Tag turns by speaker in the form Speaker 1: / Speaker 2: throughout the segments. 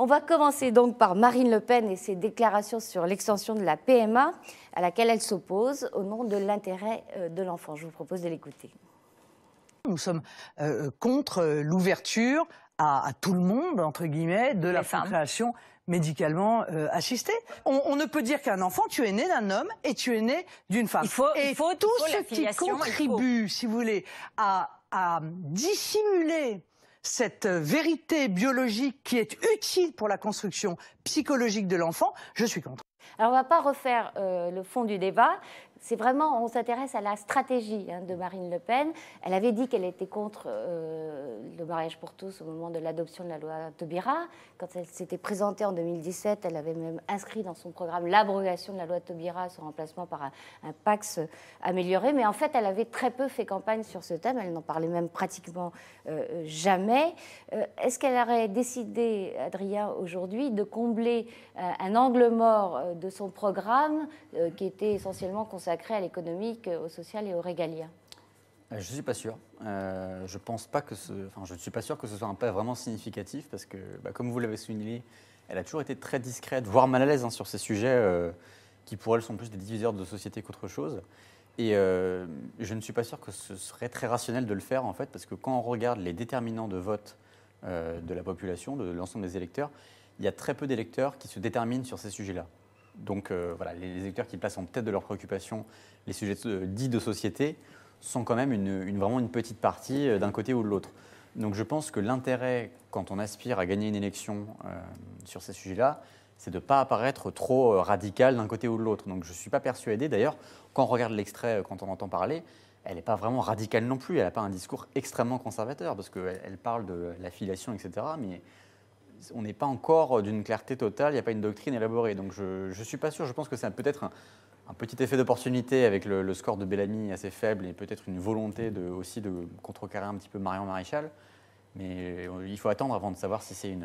Speaker 1: On va commencer donc par Marine Le Pen et ses déclarations sur l'extension de la PMA à laquelle elle s'oppose au nom de l'intérêt de l'enfant. Je vous propose de l'écouter.
Speaker 2: Nous sommes contre l'ouverture à tout le monde, entre guillemets, de la procréation médicalement assistée. On ne peut dire qu'un enfant, tu es né d'un homme et tu es né d'une femme. Et tout ce qui contribue, si vous voulez, à dissimuler cette vérité biologique qui est utile pour la construction psychologique de l'enfant, je suis contre.
Speaker 1: Alors, on ne va pas refaire le fond du débat. C'est vraiment, on s'intéresse à la stratégie de Marine Le Pen. Elle avait dit qu'elle était contre le mariage pour tous au moment de l'adoption de la loi Taubira. Quand elle s'était présentée en 2017, elle avait même inscrit dans son programme l'abrogation de la loi Taubira, son remplacement par un Pacs amélioré. Mais en fait, elle avait très peu fait campagne sur ce thème. Elle n'en parlait même pratiquement jamais. Est-ce qu'elle aurait décidé, Adrien, aujourd'hui, de combler un angle mort de son programme qui était essentiellement consacré à l'économique, au social et au régalien?
Speaker 3: Je ne suis pas sûr. Je pense pas que je ne suis pas sûr que ce soit un pas vraiment significatif parce que, comme vous l'avez souligné, elle a toujours été très discrète, voire mal à l'aise sur ces sujets qui, pour elle, sont plus des diviseurs de société qu'autre chose. Et je ne suis pas sûr que ce serait très rationnel de le faire, en fait, parce que quand on regarde les déterminants de vote de la population, de l'ensemble des électeurs, il y a très peu d'électeurs qui se déterminent sur ces sujets-là. Donc voilà, les électeurs qui placent en tête de leurs préoccupations les sujets dits de société sont quand même vraiment une petite partie d'un côté ou de l'autre. Donc je pense que l'intérêt, quand on aspire à gagner une élection sur ces sujets-là, c'est de ne pas apparaître trop radical d'un côté ou de l'autre. Donc je ne suis pas persuadé. D'ailleurs, quand on regarde l'extrait, quand on entend parler, elle n'est pas vraiment radicale non plus. Elle n'a pas un discours extrêmement conservateur parce qu'elle parle de l'affiliation, etc. Mais on n'est pas encore d'une clarté totale, il n'y a pas une doctrine élaborée. Donc je ne suis pas sûr, je pense que c'est peut-être un petit effet d'opportunité avec le score de Bellamy assez faible et peut-être une volonté aussi de contrecarrer un petit peu Marion Maréchal. Mais il faut attendre avant de savoir si c'est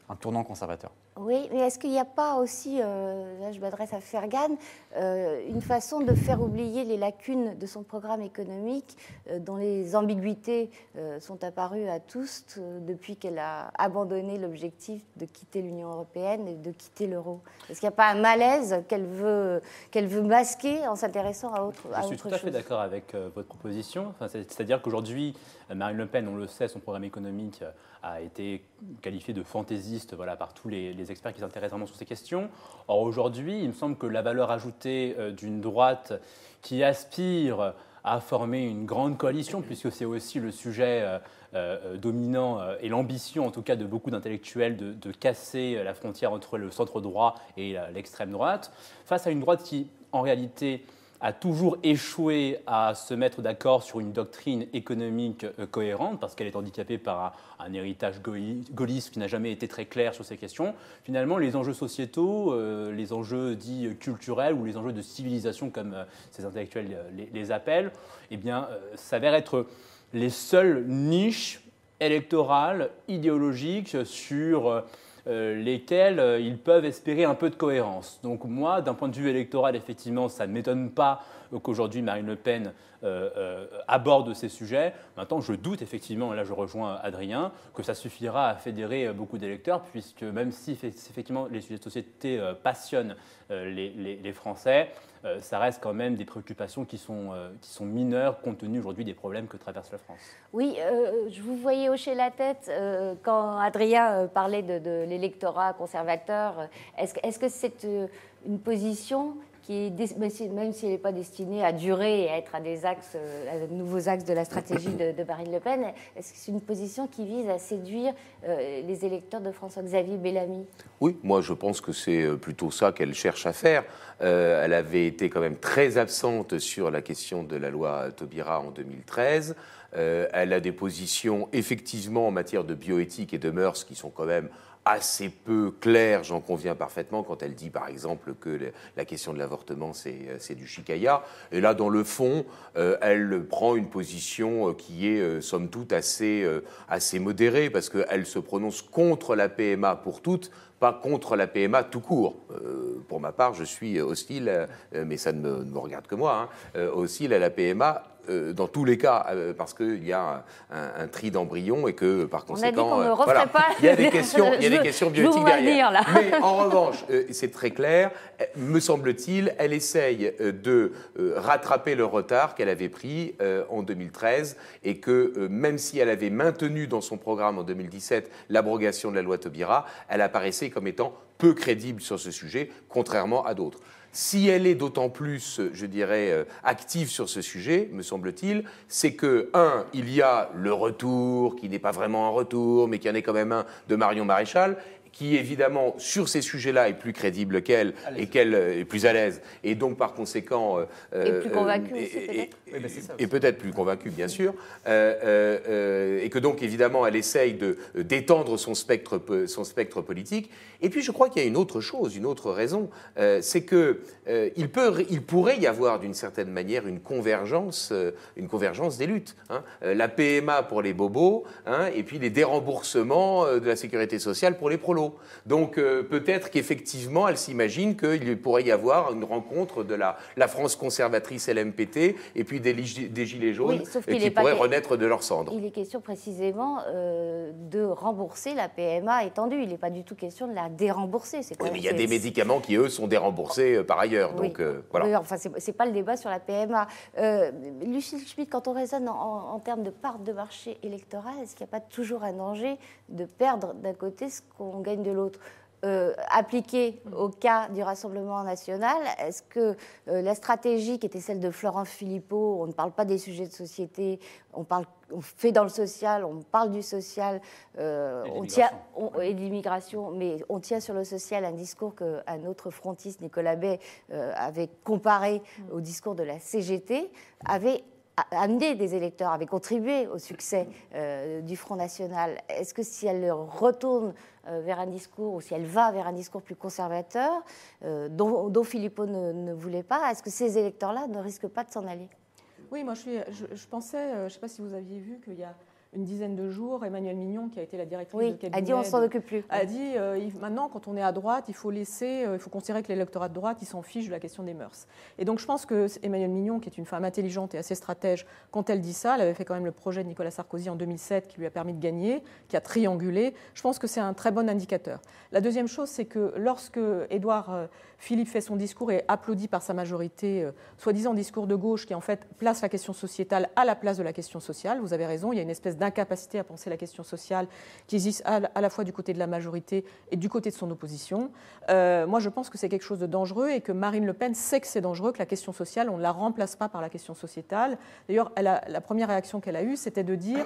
Speaker 3: un tournant conservateur.
Speaker 1: Oui, mais est-ce qu'il n'y a pas aussi, là je m'adresse à Fergan, une façon de faire oublier les lacunes de son programme économique dont les ambiguïtés sont apparues à tous depuis qu'elle a abandonné l'objectif de quitter l'Union européenne et de quitter l'euro? Est-ce qu'il n'y a pas un malaise qu'elle veut masquer en s'intéressant à autre chose?
Speaker 4: Je suis tout à fait d'accord avec votre proposition. C'est-à-dire qu'aujourd'hui, Marine Le Pen, on le sait, son programme économique a été qualifié de fantaisiste par tous les experts qui s'intéressent vraiment sur ces questions. Or, aujourd'hui, il me semble que la valeur ajoutée d'une droite qui aspire à former une grande coalition, puisque c'est aussi le sujet dominant et l'ambition, en tout cas, de beaucoup d'intellectuels de casser la frontière entre le centre droit et l'extrême droite, face à une droite qui, en réalité, a toujours échoué à se mettre d'accord sur une doctrine économique cohérente parce qu'elle est handicapée par un héritage gaulliste qui n'a jamais été très clair sur ces questions. Finalement, les enjeux sociétaux, les enjeux dits culturels ou les enjeux de civilisation, comme ces intellectuels les appellent, s'avèrent être les seules niches électorales, idéologiques sur lesquels ils peuvent espérer un peu de cohérence. Donc moi, d'un point de vue électoral, effectivement, ça ne m'étonne pas qu'aujourd'hui Marine Le Pen aborde ces sujets. Maintenant, je doute effectivement, et là je rejoins Adrien, que ça suffira à fédérer beaucoup d'électeurs, puisque même si effectivement les sujets de société passionnent les Français, ça reste quand même des préoccupations qui sont mineures compte tenu aujourd'hui des problèmes que traverse la France.
Speaker 1: Oui, je vous voyais hocher la tête quand Adrien parlait de l'électorat conservateur. Est-ce que c'est une position qui est, même si elle n'est pas destinée à durer et à être à des axes, à de nouveaux axes de la stratégie de Marine Le Pen, est-ce que c'est une position qui vise à séduire les électeurs de François-Xavier Bellamy?
Speaker 5: Oui, moi je pense que c'est plutôt ça qu'elle cherche à faire. Elle avait été quand même très absente sur la question de la loi Taubira en 2013. Elle a des positions effectivement en matière de bioéthique et de mœurs qui sont quand même assez peu claire, j'en conviens parfaitement, quand elle dit par exemple que la question de l'avortement c'est du chicaya. Et là, dans le fond, elle prend une position qui est somme toute assez modérée, parce qu'elle se prononce contre la PMA pour toutes, pas contre la PMA tout court. pour ma part, je suis hostile, mais ça ne me regarde que moi, hostile à la PMA. Dans tous les cas, parce qu'il y a un tri d'embryons et que par conséquent,
Speaker 1: on a dit qu'on ne referait pas.
Speaker 5: Il y a des questions bioéthiques derrière.
Speaker 1: Là.
Speaker 5: Mais en revanche, c'est très clair, me semble-t-il, elle essaye de rattraper le retard qu'elle avait pris en 2013 et que même si elle avait maintenu dans son programme en 2017 l'abrogation de la loi Taubira, elle apparaissait comme étant peu crédible sur ce sujet, contrairement à d'autres. Si elle est d'autant plus, je dirais, active sur ce sujet, me semble-t-il, c'est que, il y a le retour, qui n'est pas vraiment un retour, mais qui en est quand même un, de Marion Maréchal, qui évidemment, sur ces sujets-là, est plus crédible qu'elle et qu'elle est plus à l'aise. Et donc, par conséquent...
Speaker 1: et plus convaincue aussi, peut-être.
Speaker 5: Et peut-être plus convaincue, bien sûr. Et que donc, évidemment, elle essaye d'étendre son spectre politique. Et puis, je crois qu'il y a une autre chose, une autre raison, c'est qu'il pourrait y avoir, d'une certaine manière, une convergence des luttes. La PMA pour les bobos, et puis les déremboursements de la sécurité sociale pour les prolos. Donc peut-être qu'effectivement, elle s'imagine qu'il pourrait y avoir une rencontre de la France conservatrice LMPT et puis des Gilets jaunes qui pourraient renaître de leurs cendres.
Speaker 1: Il est question précisément de rembourser la PMA étendue. Il n'est pas du tout question de la dérembourser.
Speaker 5: Oui, mais il y a des médicaments qui, eux, sont déremboursés par ailleurs.
Speaker 1: Oui.
Speaker 5: Donc, voilà.
Speaker 1: Oui, enfin, c'est pas le débat sur la PMA. Lucille Schmitt, quand on raisonne en termes de part de marché électoral, est-ce qu'il n'y a pas toujours un danger de perdre d'un côté ce qu'on gagne de l'autre? Appliquée au cas du Rassemblement national, est-ce que la stratégie qui était celle de Florent Philippot, on ne parle pas des sujets de société, on fait dans le social, on parle du social, et d'immigration, mais on tient sur le social un discours qu'un autre frontiste, Nicolas Bay, avait comparé au discours de la CGT, avait amené des électeurs, avait contribué au succès du Front National. Est-ce que si elle retourne vers un discours, ou si elle va vers un discours plus conservateur, dont Philippot ne voulait pas, est-ce que ces électeurs-là ne risquent pas de s'en aller?
Speaker 6: Oui, moi je pensais, je ne sais pas si vous aviez vu qu'il y a une dizaine de jours, Emmanuelle Mignon, qui a été la directrice de cabinet,
Speaker 1: a dit on s'en occupe plus.
Speaker 6: A dit maintenant, quand on est à droite, il faut considérer que l'électorat de droite, il s'en fiche de la question des mœurs. Et donc je pense que Emmanuelle Mignon, qui est une femme intelligente et assez stratège, quand elle dit ça, elle avait fait quand même le projet de Nicolas Sarkozy en 2007 qui lui a permis de gagner, qui a triangulé. Je pense que c'est un très bon indicateur. La deuxième chose, c'est que lorsque Édouard Philippe fait son discours et applaudi par sa majorité, soi-disant discours de gauche, qui en fait place la question sociétale à la place de la question sociale, vous avez raison, il y a une espèce d'incapacité à penser la question sociale qui existe à la fois du côté de la majorité et du côté de son opposition. Moi, je pense que c'est quelque chose de dangereux et que Marine Le Pen sait que c'est dangereux, que la question sociale, on ne la remplace pas par la question sociétale. D'ailleurs, la première réaction qu'elle a eue, c'était de dire,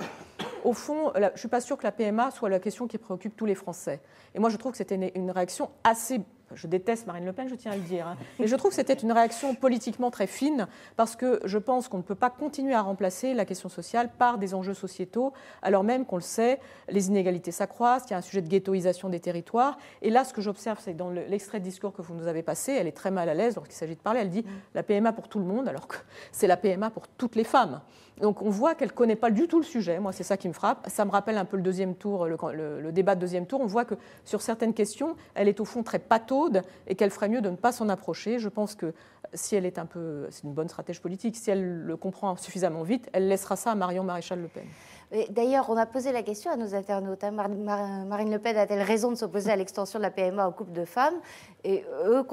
Speaker 6: au fond, je ne suis pas sûre que la PMA soit la question qui préoccupe tous les Français. Et moi, je trouve que c'était une réaction assez... Je déteste Marine Le Pen, je tiens à le dire. Mais je trouve que c'était une réaction politiquement très fine parce que je pense qu'on ne peut pas continuer à remplacer la question sociale par des enjeux sociétaux, alors même qu'on le sait, les inégalités s'accroissent, il y a un sujet de ghettoisation des territoires. Et là, ce que j'observe, c'est que dans l'extrait de discours que vous nous avez passé, elle est très mal à l'aise lorsqu'il s'agit de parler. Elle dit la PMA pour tout le monde, alors que c'est la PMA pour toutes les femmes. Donc on voit qu'elle ne connaît pas du tout le sujet. Moi, c'est ça qui me frappe. Ça me rappelle un peu le deuxième tour, le débat de deuxième tour. On voit que sur certaines questions, elle est au fond très pataude et qu'elle ferait mieux de ne pas s'en approcher. Je pense que si elle est c'est une bonne stratège politique, si elle le comprend suffisamment vite, elle laissera ça à Marion Maréchal Le Pen.
Speaker 1: D'ailleurs, on a posé la question à nos internautes. Marine Le Pen a-t-elle raison de s'opposer à l'extension de la PMA aux couples de femmes? Et eux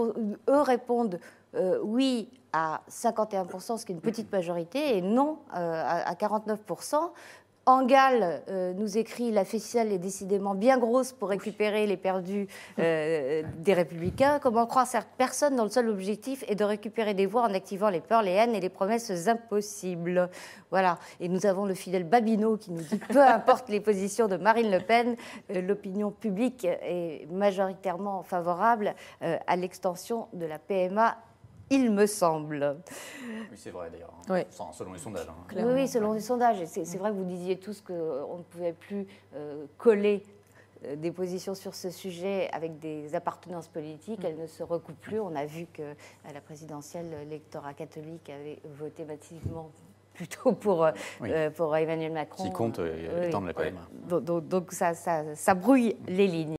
Speaker 1: répondent oui à 51%, ce qui est une petite majorité, et non à 49%. Engal nous écrit « La ficelle est décidément bien grosse pour récupérer les perdus des Républicains. Comment croire cette personne dont le seul objectif est de récupérer des voix en activant les peurs, les haines et les promesses impossibles ?» Voilà. Et nous avons le fidèle Babineau qui nous dit « Peu importe les positions de Marine Le Pen, l'opinion publique est majoritairement favorable à l'extension de la PMA. » Il me semble.
Speaker 3: Oui, c'est vrai d'ailleurs,
Speaker 1: oui.
Speaker 3: Selon les sondages.
Speaker 1: Oui, selon les sondages. C'est vrai que vous disiez tous qu'on ne pouvait plus coller des positions sur ce sujet avec des appartenances politiques. Elles ne se recoupent plus. On a vu qu'à la présidentielle, l'électorat catholique avait voté massivement plutôt pour Emmanuel Macron.
Speaker 3: Qui compte étendre la PMA.
Speaker 1: Donc ça brouille les lignes.